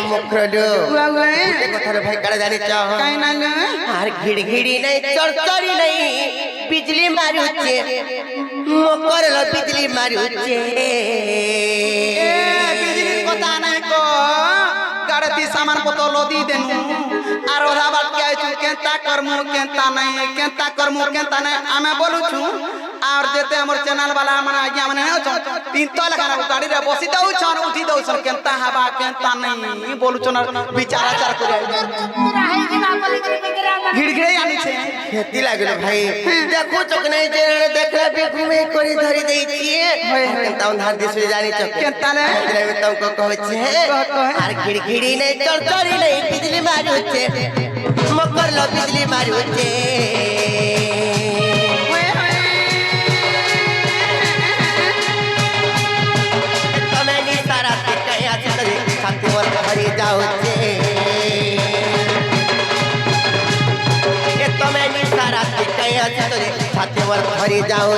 मुखरडो कथार भाई काड़ा जानी चाह काई ना ले आर घिड़घिड़ी नहीं चरचरी नहीं बिजली मारुचे मकर ल बिजली मारुचे ए बिजली पता नहीं को गाड़ती सामान पतो लोदी देनु आर ओरा बात के आइछु केंता करमु केंता नहीं आमे बोलु छु और जेते हमर चैनल वाला मन आज्ञा माने न छ तीन तो लखा गाड़ी रे बसी दउ छन उठी दउ छन केंता हवा केंता नहीं बोलु छन विचार आचार करे घिड़घिड़े आनी छे खेती लागल भाई देखो चक नहीं जे देखले भी घूमे करी धरी देई छिए केंता अंधार दिस जानी चक केंता ले में तुमको कहै छे आर घिड़घिड़ी नहीं चरचरी नहीं बिजली मारुचे मकर ल बिजली मारुचे हरी जाओ तुम्हें निसारा छातीवर हरी जाओ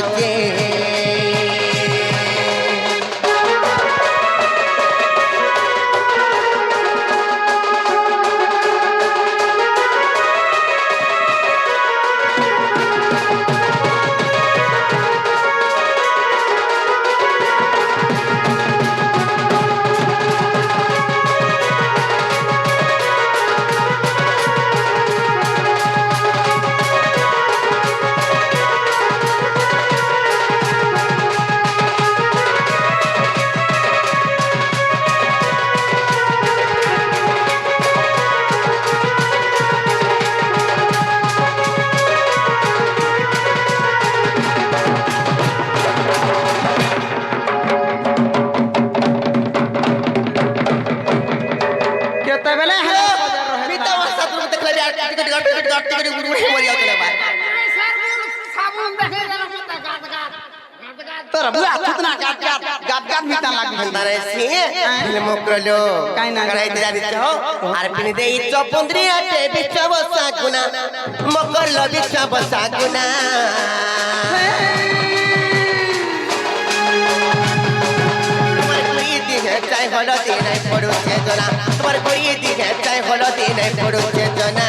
मकर लबिचा बसागुना चाहे हलदी नहीं पड़ो जना तुम्हारे कोई दिन है चाहे हलदी नहीं पड़ो जना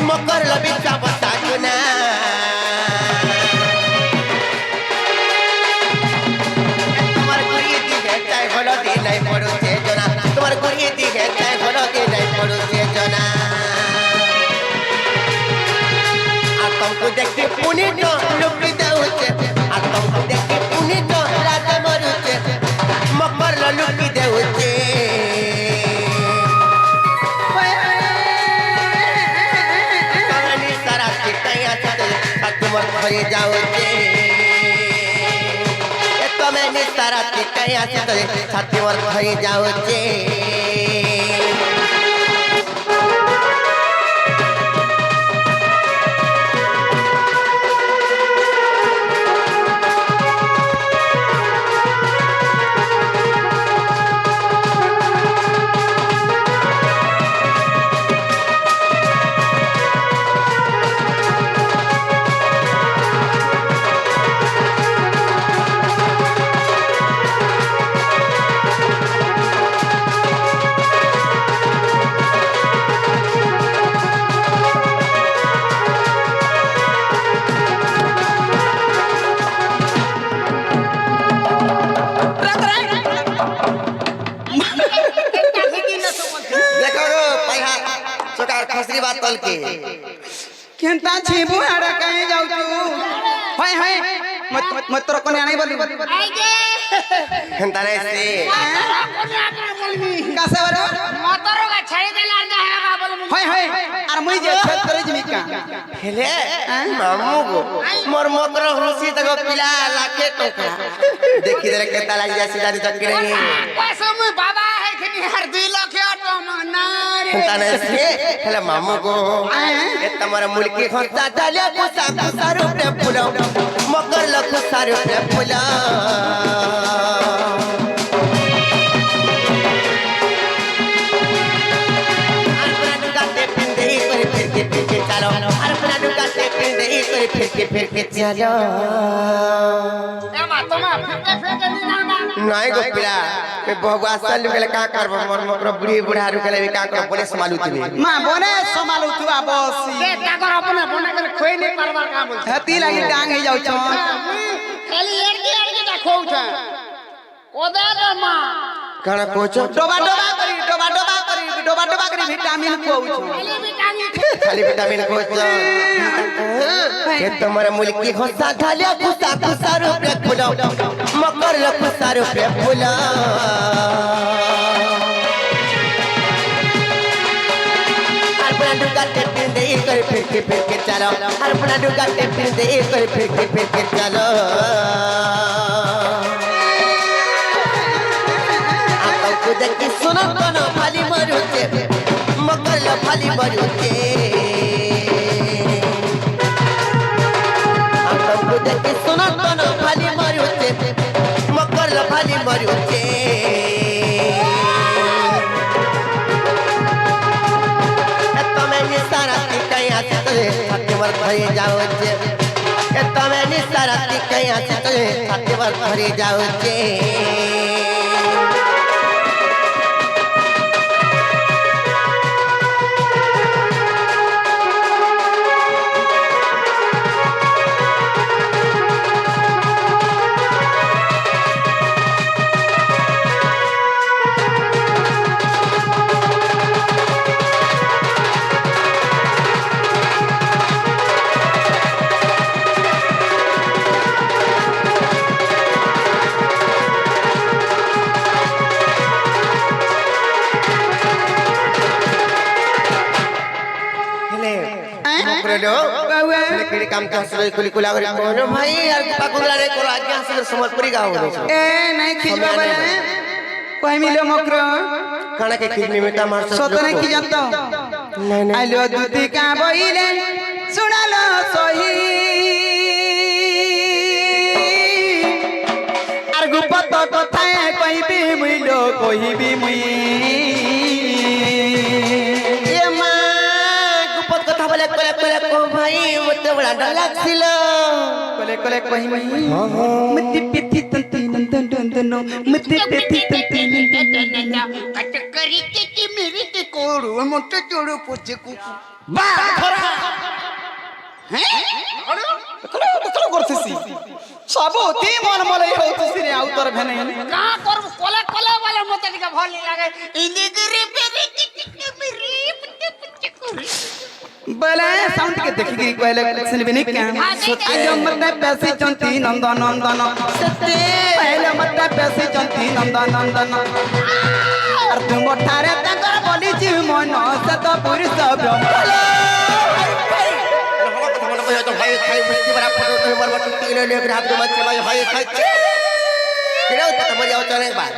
मकर लबिचा बसागुना तुम्हारे कोई दिन है चाहे हलदी नहीं पड़ो जना तुम्हारे कोई दिन है चाहे हलदी नहीं पड़ो जना तुमको देखते पुनी तो लुकी देउचे आ तुमको देखते पुनी तो राजा मरुचे मकर ल लुकी देउचे कहानी सारा चिट्टियां छते तुमर भरी जाउचे ए तुम्हें नि सारा चिट्टियां छते तुमर भरी जाउचे केंता छेबु आड़ा कहीं जाऊ तू हाय हाय मत तोर कोने नहीं बोली केंता नहीं से कासे बरो मोटर का छड़ी देला जा है का बोल हाय हाय अरे मुई जे छत करे जमिका हेले मामू को मोर मोकर हुसी तक पिला लाखे टोका देखि दे केंता लाग जासी दादी चक्की नहीं पैसा में बाबा है कि हर 2 लाख तो मना केंता नहीं से हेले मामू को ए तमरा मुल्की खर्चा डाले पुसा पुसा रुपए पुला मकर लख सारे रुपए पुला फिर के चलो एमा तमा फेंके नी ना ना नहीं गो पिला के बहुआ साल के का करब मोर मोर बुढ़ी बुढ़ा रुकले भी का करब बोले संभालू तिनी মা বনে সমালু তুয়া বসি से टाकर अपने बना कर खोई नहीं परवार का बोल হেতি লাগি ডাং হই যাউছ खाली एड़के देखौ छ ओदे रे मां काना कोचो ডোবা ডোবা করি ভিটামিন খাউছ खाली विटामिन खाली विटामिन कोचो ये तुम्हारे मुल्क की होसा ढालिया खुसा खुसा रुपए फुला मकर ल खुसा रुपए फुला अपना दुकाटे फिर दे कर फिर के चलो अपना दुकाटे फिर दे कर फिर के चलो आपको खुद की सुनो कोनो फाली मरुचे मकर ल फाली मरुचे आपको खुद की सुनो कोनो फाली मरुचे मकर ल फाली मरुचे भरी जाओ जे तमे निसारती कहीं से तुझे सत्यवर भरी जाओ जे लेकिन काम तो सर कुली कुला करे कोनो भाई यार पाकुला रे को आज्ञा से समझपुरी गांव रे ए नहीं खिजबा बोले कोई मिलो मकर खाना के खिजनी में टमाटर सतने की जानता नहीं नहीं आइलो दूती का बोइले सुनालो सही आर गुपत कथा कोई भी मिलो कोई भी मुई ये मां गुपत कथा बोले कोले को भाई मते बड़ा डर लागसिलो कोले कोले कोई मुई मति पिति तंती नंदन मति पिति तंती नंदन कटकरी के मेरी के कोड़ू मोटे चोड़ू पूछे को बा खरा हैं कलो करथिसी सबोती मन मले होतसी रे आउतर भेने का कर कोले कोले वाला मते के भल लागे इंदी गिरी पेरी के मेरी पुटे कोड़ी बोले साउंड के देखि गिरी कहले सुन बिनी क्या आज मते पैसे चंती नंदन नंदन सते पहले मते पैसे चंती नंदन नंदन और तुम ठारे तकर बोली जी मन सत पुरुष ब्रह्म तो भाई खाई मुट्ठी बड़ा फोटो तो मर मत किलो ले के हाथ में मत भाई भाई खाई किलो तो मर जाओ चले बात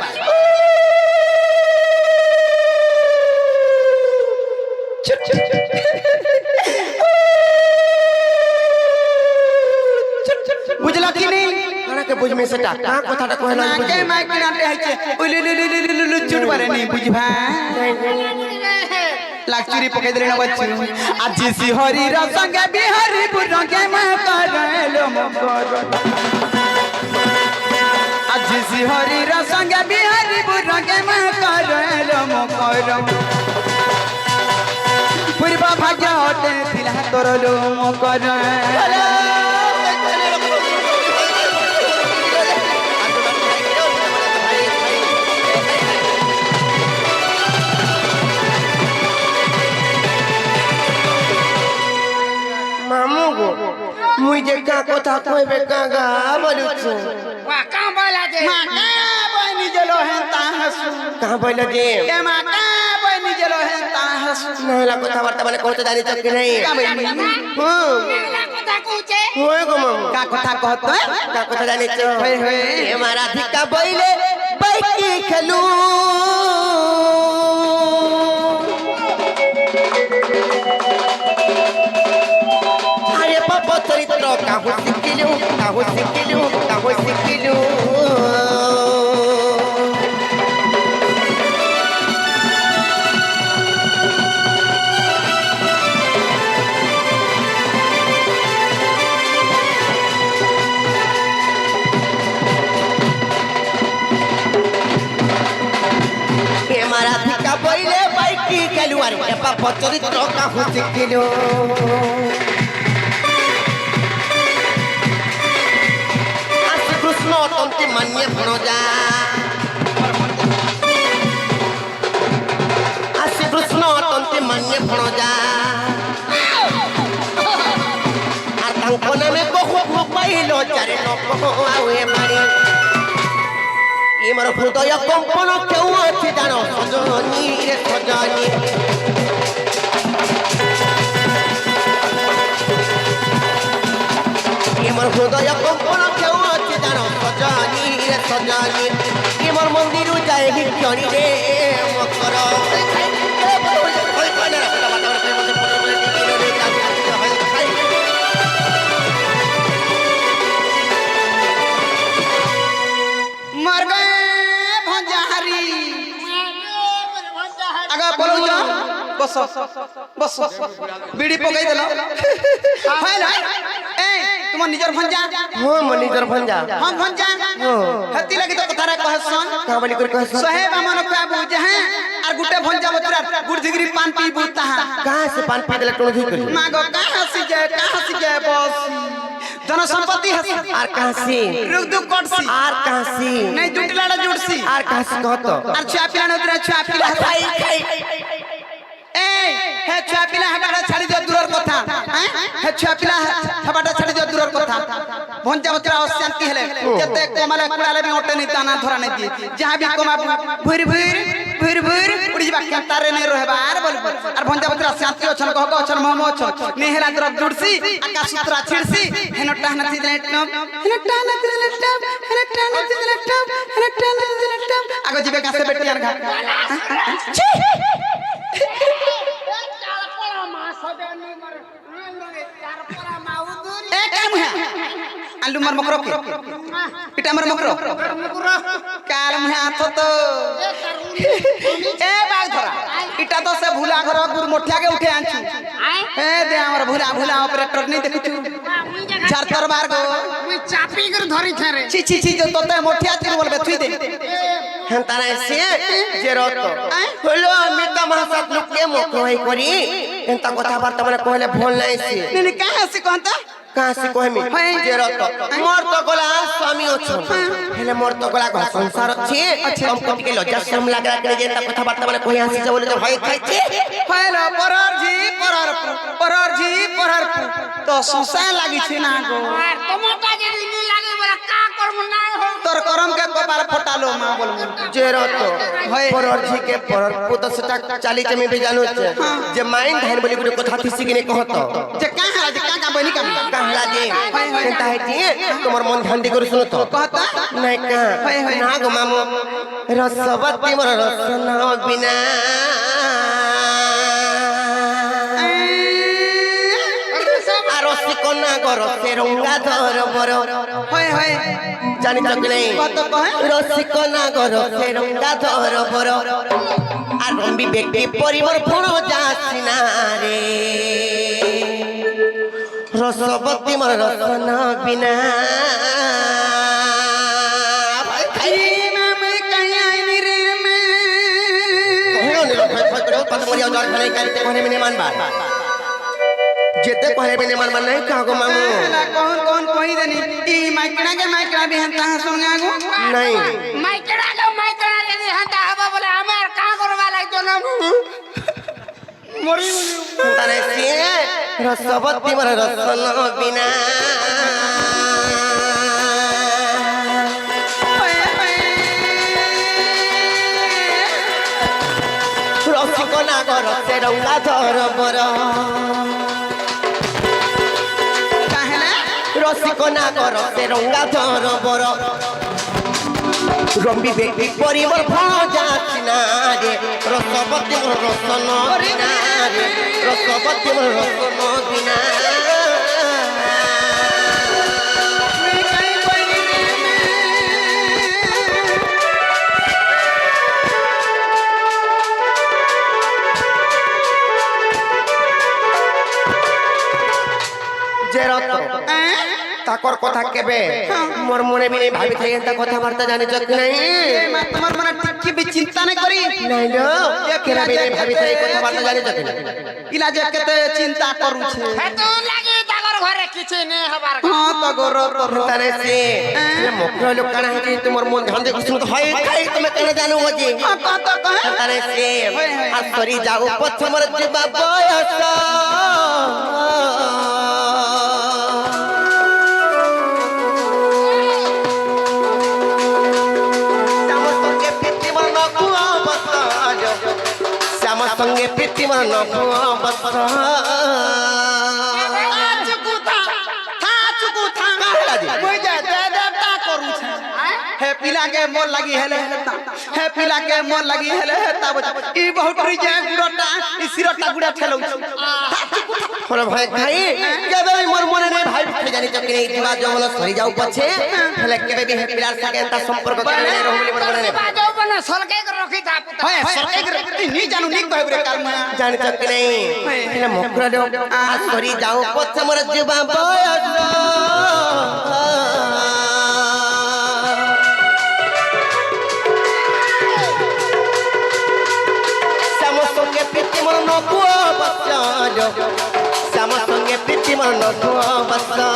बुझला कि नहीं काना के बुझ में से का कथाटा कहला ना के माइक नाटे है उलु चुट बारे नहीं बुझबा लाचुरी पके देले न बच्चू आज सी हरि र संग बिहारी पुरंगे मा करलो मकर आज सी हरि र संग बिहारी पुरंगे मा करलो मकर पूर्व भाग्य होते थिला तोरलो मकर मामू गो मुई जे का कथा कहबे कागा बोलुछु वा का बोला जे मा का बनी जलो है ताहसु कहां बोले जे ए मा का बनी जलो है ताहसु नहला कथा वार्ता बोले कहते जानी चक नहीं का बनी हां मेला कथा कहूचे होय गो मामू का कथा कहत का कथा जानी छ होय होय ए मारा धिका बोले बैठी खेलू अरे पापा चरित्र काहू सिकिलू গেলু আর এপা চরিত্র কাহু শিখিলু আশি কৃষ্ণ তন্তি মান্যে ভণজা আশি কৃষ্ণ তন্তি মান্যে ভণজা আর তাঙ্ক নামে বহু পাইল চারে নক আউয়ে মারি ইমর হৃদয় কম্পন কেউ আছে জানো সজনী রে সজনী ইমর হৃদয় কম্পন কেউ আছে জানো সজনী রে সজনী ইমর মন্দির যায় হিজনি রে মকর मर गए भंजारी आगे बोलो जा बस बस बीड़ी पकाई देलो हाय ना ए तुम निजर भंजा हो मनिजर भंजा हम भंजा हो हती लगी तो कथारे कहसन का बली कर कहसन साहेब हमन पे बुझे हैं और गुटे भंजा बचरा गुड़धिगरी पान पी बुता है कहां से पान पी देले टोन करी मागो कहां से जाए बस जन संपत्ति है आर कहां से रुक दु कोटसी आर कहां से नहीं जुटलाड़ा जुटसी आर कहां से कहतो और छुआ पिला नदरा छुआ पिला खाई खाई ए हे छुआ पिला हबाटा छाड़ी दियो दूरर कथा हैं हे छुआ पिला हबाटा छाड़ी दियो दूरर कथा भंजा बचरा अशांति हेले जते कोमाले कुड़ाले भी ओटे नहीं ताना धरा नहीं दिए जहां भी कोमा भुर भुर उड़ी बा केतारे नहीं रहबा आर बोल और भंजा बचरा शांति अछन कहक अछन मोमो अछन नेहला तरफ जुड़सी आकाश सूत्रा छिड़सी हेनो टाहना तिदले टप हेनो टाहना तिदले टप हेनो टाहना तिदले टप हेनो टाहना तिदले टप आगो जीवे कासे बेटियान घा छी ए काम है आलू मर मकरो के पिटा मर मकरो काल मुहे हाथ तो ए बाग धरा इटा तो से भूला घर गुर मोठिया के उठे आंछु ए दे हमर भूला ऑपरेटर नहीं देखु झारतर बार गो मुई चापी कर धरी थारे छी छी छी जो तोते मोठिया तीर बोलबे थुई दे হেনতা নাই সে যে রত হলো আমি তো মাসাত লোকে মুখ হই করি এন্তা কথাবার্তা মানে কইলে ভুল নাই সে नहीं कहां से कहता कहां से कहमी যে রত মোর তো গলা স্বামী অছন হেলে মোর তো গলা ঘর সংসার আছে हमको টিকে লজ্জা শরম লাগা করে যে এন্তা কথাবার্তা মানে কই আসি যে বলে যে ভয় খাইছে हेलो परर जी तो संसा लागी छी ना गो আর তোমাটা যদি নি লাগে বলা কা করব না हो तोर करम के कपार फटालो मां बोल যে রত পরর ঝি के পরর পুত সেটা চালি চমি भी जानू छे जे माइन धान बोली गुटे কথা থিসি কিনে कहत जे कहां जे का बनी का कहला जे सेंता है जी तुम्हार मन ध्यान दे कर सुनो तो कहता नहीं का ना गो मामू रसवती मोर रसना बिना आरसी कोना गरो सेरंगा धर बर होय जानी तो नहीं कत कहे रसी कोना गरो सेरंगा धर बर আর রম্বি ব্যক্তি পরিবার ফোন যাসিনা রে রসবতী মোর রসনা বিনা जेते कहे बिने मन मन नहीं कहो मामू कौन कोई देनी ई माइकड़ा के माइकड़ा भी हंता सुन आगो नहीं মাইকড়া যদি হাঁটা হবা বলে আমার কা করবা লাগতো না মরি तने से रसवती मोर रसन बिना रसिकना घर से रंगा धर बर रसिकना घर से रंगा धर बर रंबी बेटी परिवार फल जासिना रे रसवती मोर रसन बिना रे रसवती मोर रसन बिना তাকর কথা কেবে মোর মনে বিনে ভাবি থাই এন্তা কথাবার্তা জানিছ কি নাই এ মা তোমার মনে টিকি বি চিন্তা নাই করি নাই লো কেরা বিনে ভাবি থাই কথাবার্তা জানিছ কি নাই ইলা যে কেতে চিন্তা করুছে হেতু লাগি তাগর ঘরে কিছু নে হবার হ্যাঁ তো গোর তোর তানে সে মুখ্য লোক কানা হইছে তোমার মন ধ্যান দে কুছু তো হয় খাই তুমি কেন জানো যে কত কহে তানে সে আর সরি যাও পথমর জিবা বয়স সঙ্গে প্রীতি মন हे पिला के मोर लगी हेले हे पिला के मोर लगी हेले तब ई बहुत रिजे गुड़टा ई सिरटा गुड़ा ठेलौ বড় ভাই ভাই কেবে মোর মনে নেই ভাই ভাই জানি চকি নেই দিবা যমন সরি যাও পছে হেলে কেবে বি হেপিলার সাথে তা সম্পর্ক কেন নেই রহুলি মোর মনে নেই বাজো বনে সরকাই করে রখি থা পুতা হয় सरकाई रे नी जानू नी कहबरे कारमा জানি চকি নেই হেলে মুখর দেও আ সরি যাও পছে মোর জিবা বয়স সঙ্গে প্রীতি মন নকুয়া বাচ্চা শ্যাম সঙ্গে প্রীতি মন নকুয়া বাচ্চা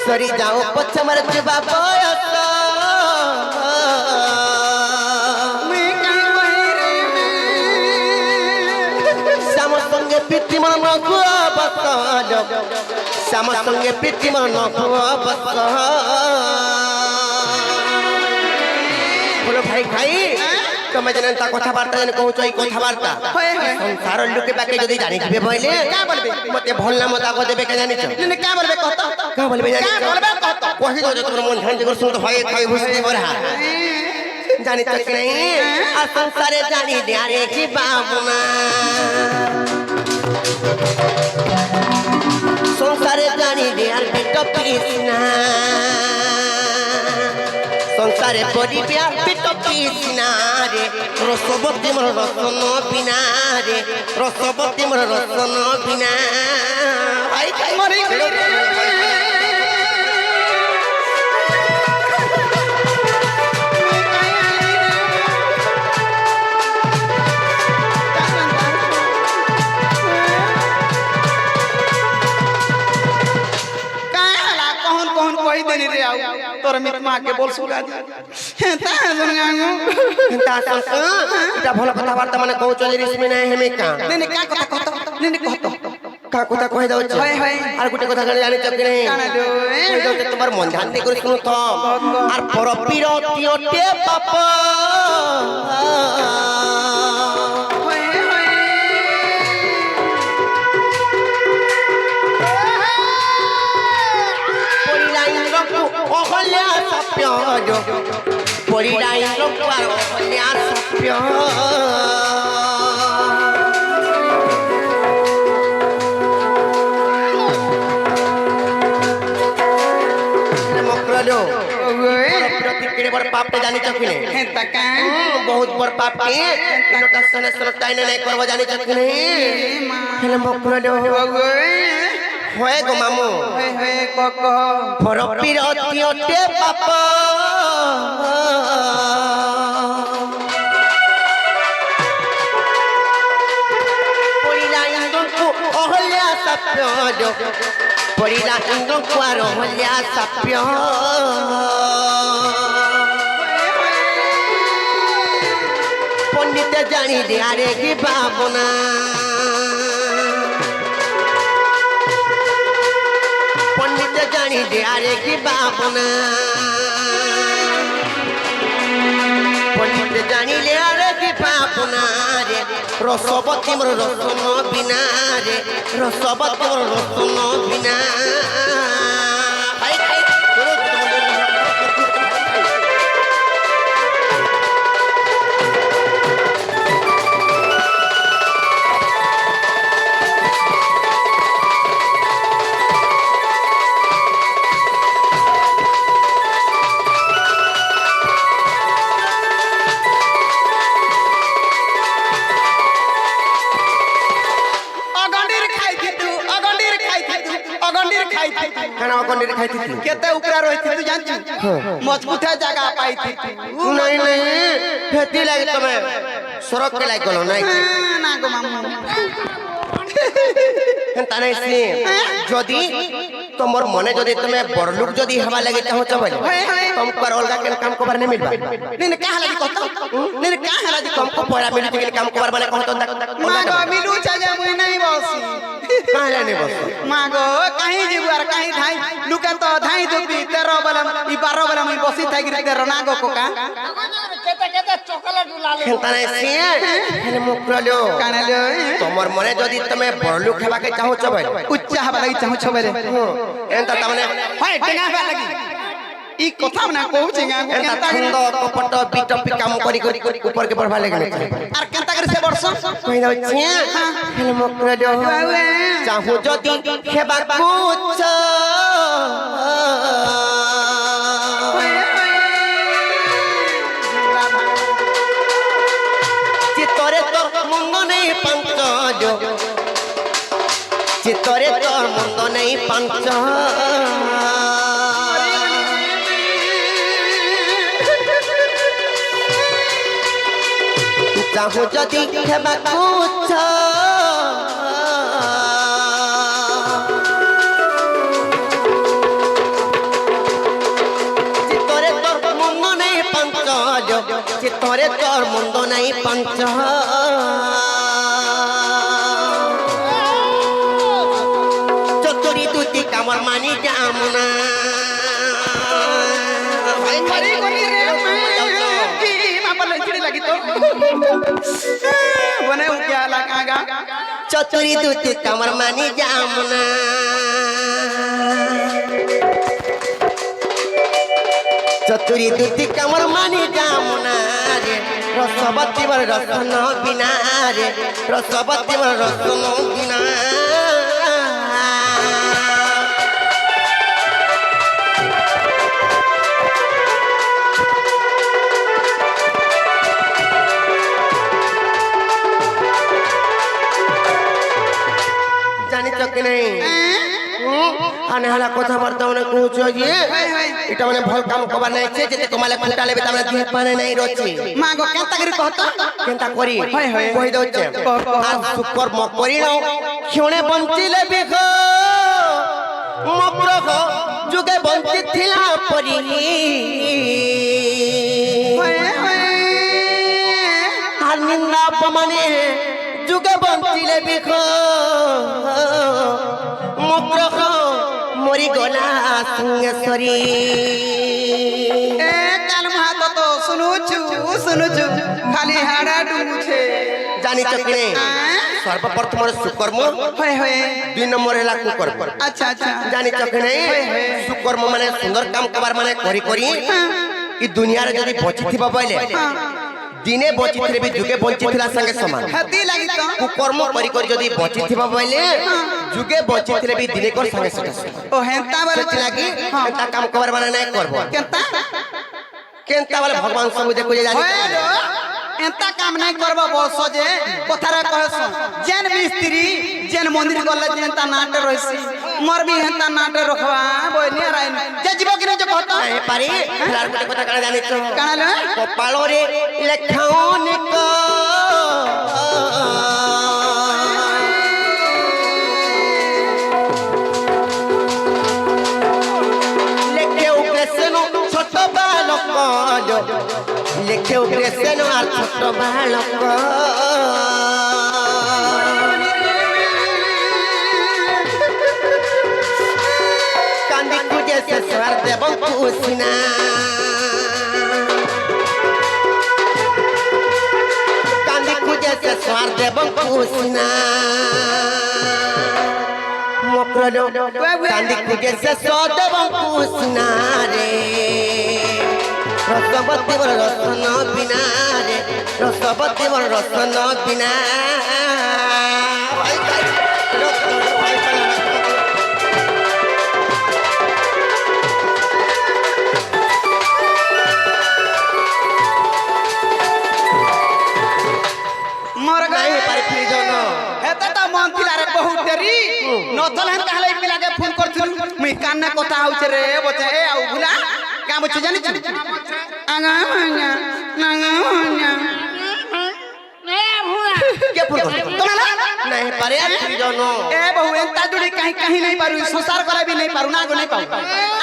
সরি যাও পছে মর জিবা বয়স मैं कहीं वही रे শ্যাম সঙ্গে প্রীতি মন নকুয়া বাচ্চা শ্যাম সঙ্গে প্রীতি মন নকুয়া বাচ্চা বলো ভাই ভাই তুমি জানেন তা কথাবার্তা জানি কହୁছ এই কথাবার্তা সংসার লোকে বাকে যদি জানি দিবে বইলে क्या बोलबे মতে ভাল নাম তাকো দেবে কে জানিছ ने क्या बोलबे कहता কা বলবে জানিছ क्या बोलबे कहता কহি দাও যে তোমার মন ধ্যান করে শুনতে হয় খাই বসে বড় জানিছ কি নাই আর সংসারে জানি দেয়া রে কি বাবুনা সংসারে জানি দেয়ার বিট কৃষ্ণা সংসারে পরিবে আর বিট কৃষ্ণা রে রসবতী মোর রসন বিনা রে রসবতী মোর রসন বিনা ভাই খাই मरी गई रे कही देनी रे आउ तोर मित मां के बोल सुगा दी ता सुनगांगो ता এটা ভালো কথাবার্তা মানে কହୁছ যে রিসমি নাই হেমি কা ने क्या कथा कहता ने कहता কা কথা কই দাও হয় হয় আর গুটে কথা গানে জানি চকি নাই কানা দো কই দাও তোমার মন ধ্যান দিয়ে করে শুনো তো আর পরপিরতি ওটে পাপ होय होय পরিলা ইন্দ্রকু অহল্যা সপ্য পরিলা ইন্দ্রকু আর অহল্যা সপ্য মকরলো ओए প্রতি কেড়ে বড় পাপটা জানিছ কি নাই है तका বহুত বড় পাপ কে লোটা সনে সনে টাইনে নাই করবা জানিছ কি নাই হেলে মকরলো ओए হয় গো মামু होय होय कोको পরপিরতি ওটে পাপ পরিলা ইন্দ্রকু অহল্যা সপ্য পরিলা ইন্দ্রকু আর অহল্যা সপ্য পণ্ডিত জানি দে আরে কি ভাবনা পণ্ডিত জানি দে আরে কি ভাবনা পণ্ডিত জানিলে আরে কি ভাবনা রে রসবতী মোর রসন বিনা রে রসবতী মোর রসন বিনা খাই খাই কানা কন্ডিরে খাইতি কেতে উপরে রইছি তুই জানছু মজবুত জায়গা পাইছি নাই নাই হেতি লাগি তুমি সরক কে লাগি গলো নাই না গো মামু হেনতা নাই সি যদি তোমার মনে যদি তুমি বড়লোক যদি হবা লাগি চাহছ বলে तुमको अलगा के काम कोबर नहीं मिलबा ने कहा लगी कहता ने कहा लगी तुमको पड़ा मिलू के काम कोबर बने कहतो मागो मिलू चाहे मुई नहीं बसी काहे नहीं बस मागो कहीं जीबू और कहीं धाई लुका तो धाई दुबी 13 बलम ई 12 बलम ई बसी थाई गिर 13 नागो कोका केते केते चॉकलेट उलाले हेनता नहीं सि हेले मुकरलो कानलो তোমার মনে যদি তুমি বড়লোক হবা के चाहছ বলে उच्च हवा लगी चाहू छबरे एंता तमने हाय टेंगा हवा लगी ई कथा ना कहू छेगा एंता छंद कपट बिटपी काम करी करी ऊपर के बढ़वा लगने और केंता करे से वर्ष कहि दो छिया हेले मकरलो चाहू যদি হেবা কুছ চিতরে তোর মঙ্গ নেই পঞ্চজ চিতরে তোর মঙ্গ নেই পঞ্চ চাহু যদি হেবা কুছ চিতরে তোর মঙ্গ নেই পঞ্চজ চিতরে তোর মঙ্গ নেই পঞ্চ চতুরি তুতি কামর মানি জামনা भाई खरी कोनी रे की मापल चिड़ी लगी तो बने क्या लगागा चतुरी तुति कामर मानी जामना चतुरी तुति कामर मानी जामना रे रसवती बर रसन बिना रे रसवती बर रसन बिना জানি তো কি নাই আনে হালা কথা বার্তা মানে কହୁছ যে এটা মানে ভাল কাম কবার নাই যে যেতে কমালে খুঁটা লেবে তামনে দিয়ে পানে নাই রচি मागो केंता करे कहता কেনতা করি হয়, হয়। কই দউছে আর সুকর ম করি নাও ক্ষণে বঞ্চিলে বিখ মগ্রহ যুগে বঞ্চিত থিলা পরি আর নিন্দা অপমানে যুগে বঞ্চিলে বিখ মগ্রহ মরি গলা সঙ্গেশ্বরী ए काल भात तो सुनुचु खाली हाड़ा डुमुछे জানিছ কি নাই সর্বপ্রথম সুকর্ম होय होय 2 নম্বর হেলা কুকর্ম अच्छा अच्छा জানিছ কি নাই সুকর্ম মানে সুন্দর কাম কবার মানে করি করি ই দুনিয়ারে যদি বচিথিবা বইলে দিনে বচিথিলে বি যুগে বঞ্চিথিলা সঙ্গে সমান हती लगी तो কুকর্ম করি করি যদি বচিথিবা বইলে যুগে বচিথিলে বি দিনে কর সঙ্গে সমান ओ हेंता बर লাগি এটা কাম কবার মানে নাই করব केंता কেনতা বলে ভগবান সঙ্গে দেখো যে জানি होय रो एंता काम नहीं करबो बस जे कथारा कहस जेन मिस्त्री जेन मंदिर गले जेनता नाटे रहिसी मोर भी हेंता नाटे रखवा बोइनी राइन जे जीव कि नहीं जो कहता নাই পারি আর গোটে কথা কানা জানিছ काना ले কপালরে লেখাওনে ক লেখেও কৃষ্ণ ছোট বালক লেখেও কৃষ্ণ আর ছোট বালক কান্দি খুঁজে শেষর দেব খুশিনা কান্দি খুঁজে শেষর দেব খুশিনা মকরলো কান্দি খুঁজে শেষ দেব খুশিনা রে রসবতী বড় রসন বিনা রে রসবতী বড় রসন বিনা मोर নাই পারি ফিরি জন हेता तो मन थिला रे बहुत तेरी नथल हम कहले पिला के फोन करथिलु मुई कान ना কথা হউছে রে বচে এ আউ বুলা কা বচে জানি আঙা আঙা নাঙা আঙা के फोन कर তোমালা नहीं पारे यार फ्रीजनो ए बहु एंता जुड़ी कहीं कहीं नहीं पारू संसार करे भी नहीं पारू ना गो नहीं पाऊ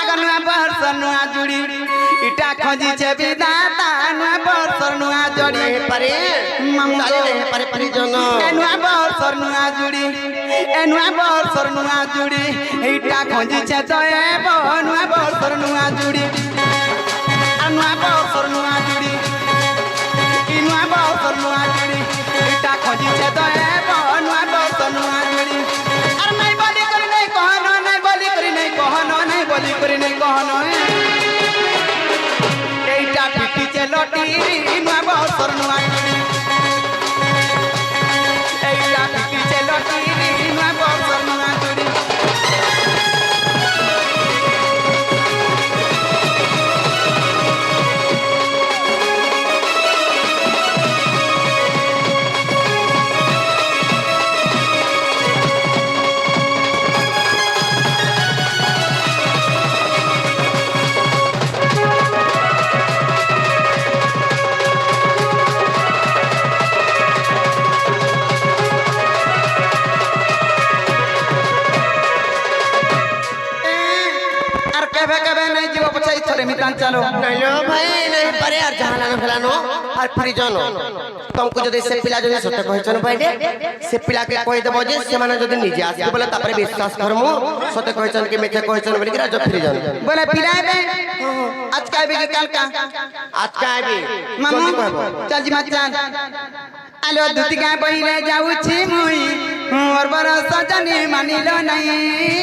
अगर नुआ बरसर नुआ जुड़ी इटा खोजी छे विधाता नुआ बरसर नुआ जोड़ी नहीं पारे ताले नहीं पारे फ्रीजनो ए नुआ बरसर नुआ जुड़ी ए नुआ बरसर नुआ जुड़ी इटा खोजी छे तो ए नुआ बरसर नुआ जुड़ी आ नुआ बरसर नुआ जुड़ी ई नुआ बरसर नुआ जुड़ी इटा खोजी छे तो ए नुआ बरसर नुआ जुड़ी अरे नहीं बोली करी नहीं कहनो नहीं बोली करी नहीं कहनो नहीं बोली करी नहीं कहनो एटा पिटी चे लोटी नुआ बरसर नुआ जुड़ी एटा पिटी चे लोटी नुआ बरसर नुआ जुड़ी कबे नहीं जीव पछाई थोड़े मितान चलो नहीं लो भाई नहीं पारे यार जहालानो फलानो और फ्रीजनो तुमको जदि से पिला जदि सत्य कहछन भाई दे से पिला के कहि देबो जे से माने जदि निजे आसी बोले तापरे विश्वास करमु सत्य कहछन के मिथे कहछन बोली के जो फ्रीजन बोले पिलाए बे आज का बे काल का आज का आबी मामू चल जी मचान आलो दुतिका बहिले जाऊ छी मुई मोर बरस जनी मानिलो नहीं